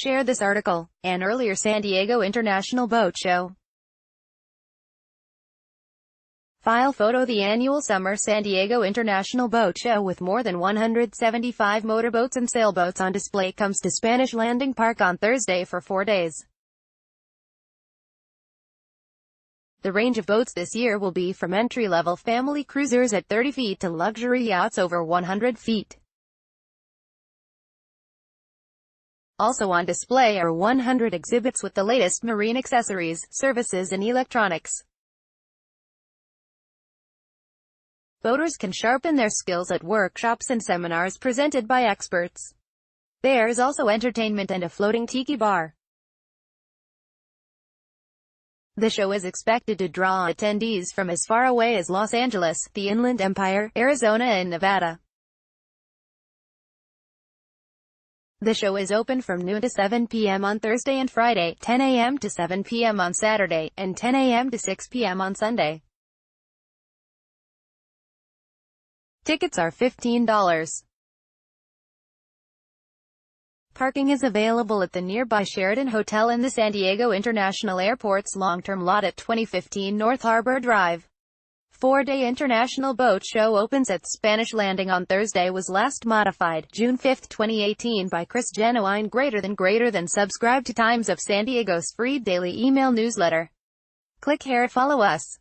Share this article. An earlier San Diego International Boat Show. File photo. The annual Summer San Diego International Boat Show, with more than 175 motorboats and sailboats on display, comes to Spanish Landing Park on Thursday for 4 days. The range of boats this year will be from entry-level family cruisers at 30 feet to luxury yachts over 100 feet. Also on display are 100 exhibits with the latest marine accessories, services and electronics. Boaters can sharpen their skills at workshops and seminars presented by experts. There is also entertainment and a floating tiki bar. The show is expected to draw attendees from as far away as Los Angeles, the Inland Empire, Arizona and Nevada. The show is open from noon to 7 p.m. on Thursday and Friday, 10 a.m. to 7 p.m. on Saturday, and 10 a.m. to 6 p.m. on Sunday. Tickets are $15. Parking is available at the nearby Sheraton Hotel in the San Diego International Airport's long-term lot at 2015 North Harbor Drive. 4-day International Boat Show opens at Spanish Landing on Thursday. Was last modified June 5, 2018 by Chris Genuine. Greater than subscribe to Times of San Diego's free daily email newsletter. Click here to follow us.